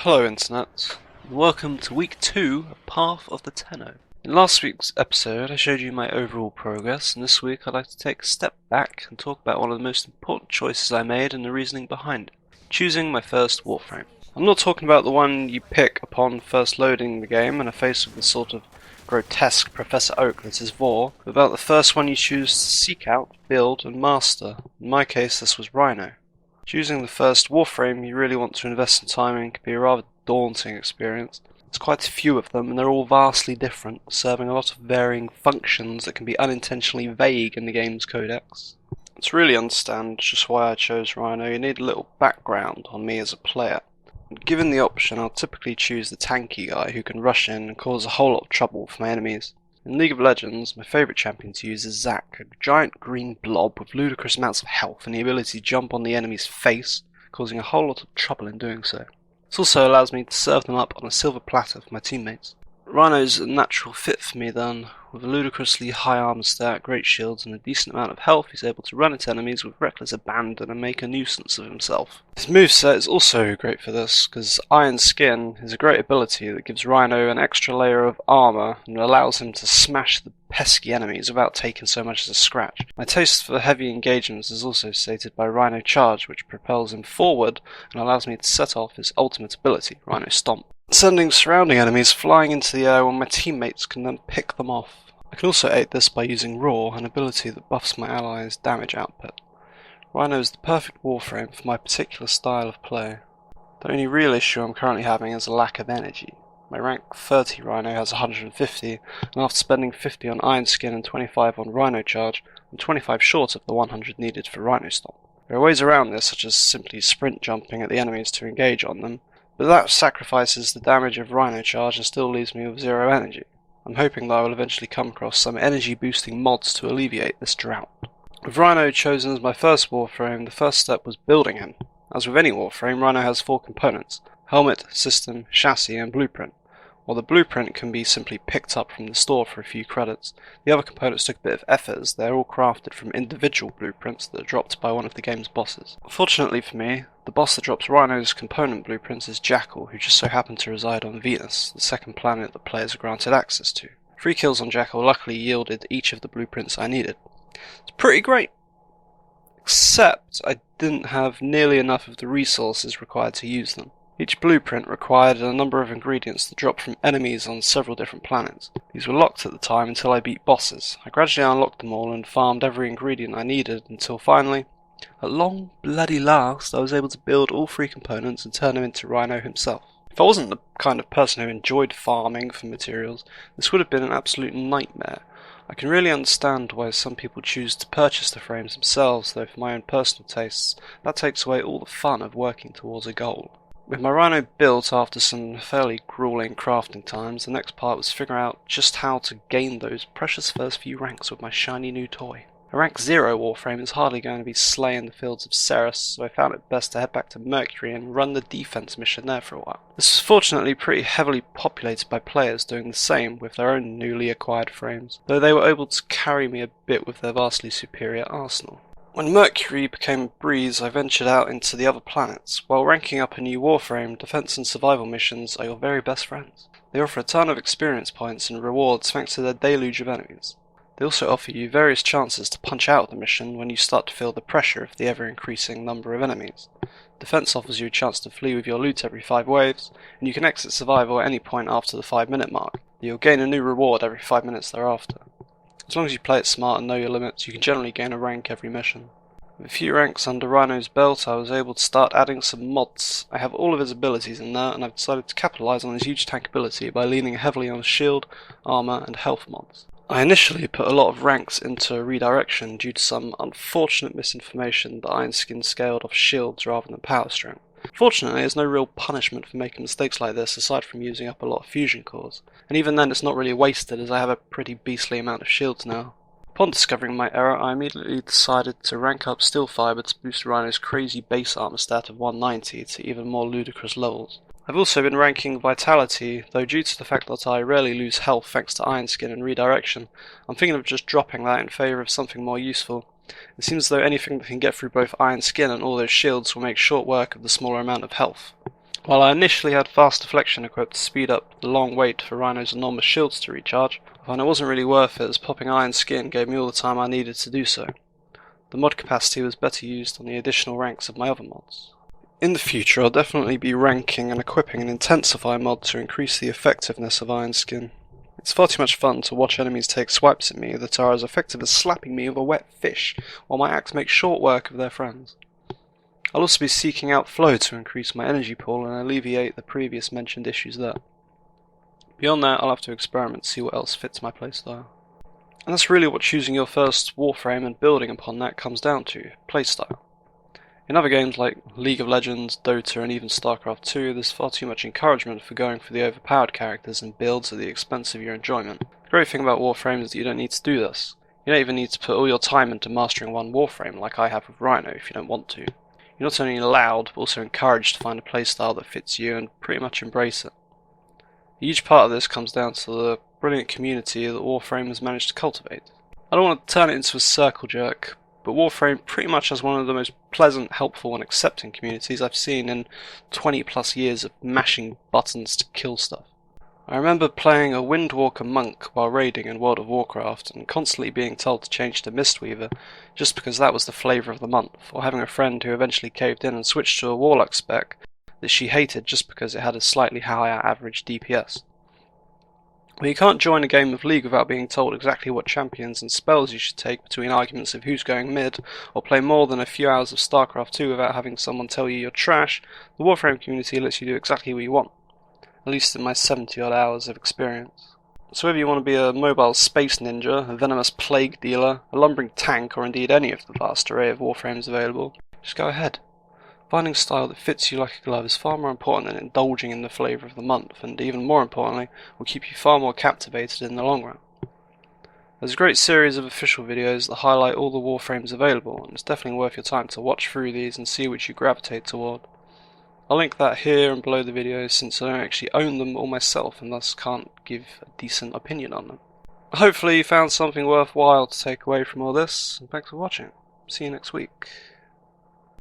Hello Internet, and welcome to week 2 of Path of the Tenno. In last week's episode I showed you my overall progress, and this week I'd like to take a step back and talk about one of the most important choices I made and the reasoning behind it. Choosing my first Warframe. I'm not talking about the one you pick upon first loading the game and are faced with the sort of grotesque Professor Oak that is Vor, but about the first one you choose to seek out, build and master. In my case this was Rhino. Choosing the first Warframe you really want to invest some time in can be a rather daunting experience. There's quite a few of them and they're all vastly different, serving a lot of varying functions that can be unintentionally vague in the game's codex. To really understand just why I chose Rhino, you need a little background on me as a player. Given the option, I'll typically choose the tanky guy who can rush in and cause a whole lot of trouble for my enemies. In League of Legends, my favourite champion to use is Zac, a giant green blob with ludicrous amounts of health and the ability to jump on the enemy's face, causing a whole lot of trouble in doing so. This also allows me to serve them up on a silver platter for my teammates. Rhino's a natural fit for me then. With a ludicrously high armor stat, great shields and a decent amount of health, he's able to run at enemies with reckless abandon and make a nuisance of himself. His moveset is also great for this, because Iron Skin is a great ability that gives Rhino an extra layer of armor and allows him to smash the pesky enemies without taking so much as a scratch. My taste for heavy engagements is also stated by Rhino Charge, which propels him forward and allows me to set off his ultimate ability, Rhino Stomp, sending surrounding enemies flying into the air while my teammates can then pick them off. I can also aid this by using Roar, an ability that buffs my allies' damage output. Rhino is the perfect Warframe for my particular style of play. The only real issue I'm currently having is a lack of energy. My rank 30 Rhino has 150, and after spending 50 on Iron Skin and 25 on Rhino Charge, I'm 25 short of the 100 needed for Rhino Stomp. There are ways around this, such as simply sprint jumping at the enemies to engage on them, but that sacrifices the damage of Rhino Charge and still leaves me with 0 energy. I'm hoping that I will eventually come across some energy boosting mods to alleviate this drought. With Rhino chosen as my first Warframe, the first step was building him. As with any Warframe, Rhino has 4 components: helmet, system, chassis and blueprint. While the blueprint can be simply picked up from the store for a few credits, the other components took a bit of effort as they are all crafted from individual blueprints that are dropped by one of the game's bosses. Fortunately for me, the boss that drops Rhino's component blueprints is Jackal, who just so happened to reside on Venus, the second planet that players are granted access to. 3 kills on Jackal luckily yielded each of the blueprints I needed. It's pretty great! Except I didn't have nearly enough of the resources required to use them. Each blueprint required a number of ingredients that dropped from enemies on several different planets. These were locked at the time until I beat bosses. I gradually unlocked them all and farmed every ingredient I needed until finally, at long bloody last, I was able to build all 3 components and turn him into Rhino himself. If I wasn't the kind of person who enjoyed farming for materials, this would have been an absolute nightmare. I can really understand why some people choose to purchase the frames themselves, though for my own personal tastes, that takes away all the fun of working towards a goal. With my Rhino built after some fairly grueling crafting times, the next part was figuring out just how to gain those precious first few ranks with my shiny new toy. A rank 0 Warframe is hardly going to be slaying the fields of Ceres, so I found it best to head back to Mercury and run the defense mission there for a while. This was fortunately pretty heavily populated by players doing the same with their own newly acquired frames, though they were able to carry me a bit with their vastly superior arsenal. When Mercury became a breeze, I ventured out into the other planets. While ranking up a new Warframe, defense and survival missions are your very best friends. They offer a ton of experience points and rewards thanks to their deluge of enemies. They also offer you various chances to punch out of the mission when you start to feel the pressure of the ever-increasing number of enemies. Defense offers you a chance to flee with your loot every 5 waves, and you can exit survival at any point after the 5-minute mark. You'll gain a new reward every 5 minutes thereafter. As long as you play it smart and know your limits, you can generally gain a rank every mission. With a few ranks under Rhino's belt, I was able to start adding some mods. I have all of his abilities in there, and I've decided to capitalise on his huge tank ability by leaning heavily on shield, armour and health mods. I initially put a lot of ranks into redirection due to some unfortunate misinformation that Iron Skin scaled off shields rather than power strength. Fortunately, there's no real punishment for making mistakes like this aside from using up a lot of fusion cores, and even then it's not really wasted as I have a pretty beastly amount of shields now. Upon discovering my error, I immediately decided to rank up Steel Fiber to boost Rhino's crazy base armor stat of 190 to even more ludicrous levels. I've also been ranking Vitality, though due to the fact that I rarely lose health thanks to Iron Skin and redirection, I'm thinking of just dropping that in favour of something more useful. It seems as though anything that can get through both Iron Skin and all those shields will make short work of the smaller amount of health. While I initially had fast deflection equipped to speed up the long wait for Rhino's enormous shields to recharge, I found it wasn't really worth it as popping iron skin gave me all the time I needed to do so. The mod capacity was better used on the additional ranks of my other mods. In the future I'll definitely be ranking and equipping an intensify mod to increase the effectiveness of iron skin. It's far too much fun to watch enemies take swipes at me that are as effective as slapping me with a wet fish, while my axe makes short work of their friends. I'll also be seeking out flow to increase my energy pool and alleviate the previous mentioned issues there. Beyond that, I'll have to experiment to see what else fits my playstyle. And that's really what choosing your first Warframe and building upon that comes down to, playstyle. In other games like League of Legends, Dota and even StarCraft 2, there's far too much encouragement for going for the overpowered characters and builds at the expense of your enjoyment. The great thing about Warframe is that you don't need to do this. You don't even need to put all your time into mastering one Warframe like I have with Rhino if you don't want to. You're not only allowed, but also encouraged to find a playstyle that fits you and pretty much embrace it. A huge part of this comes down to the brilliant community that Warframe has managed to cultivate. I don't want to turn it into a circle jerk, but Warframe pretty much has one of the most pleasant, helpful and accepting communities I've seen in 20 plus years of mashing buttons to kill stuff. I remember playing a Windwalker monk while raiding in World of Warcraft and constantly being told to change to Mistweaver just because that was the flavour of the month, or having a friend who eventually caved in and switched to a Warlock spec that she hated just because it had a slightly higher average DPS. Well, you can't join a game of League without being told exactly what champions and spells you should take between arguments of who's going mid, or play more than a few hours of StarCraft 2 without having someone tell you you're trash. The Warframe community lets you do exactly what you want. At least in my 70 odd hours of experience. So whether you want to be a mobile space ninja, a venomous plague dealer, a lumbering tank, or indeed any of the vast array of Warframes available, just go ahead. Finding style that fits you like a glove is far more important than indulging in the flavour of the month, and even more importantly, will keep you far more captivated in the long run. There's a great series of official videos that highlight all the Warframes available, and it's definitely worth your time to watch through these and see which you gravitate toward. I'll link that here and below the video since I don't actually own them all myself and thus can't give a decent opinion on them. Hopefully you found something worthwhile to take away from all this, and thanks for watching. See you next week.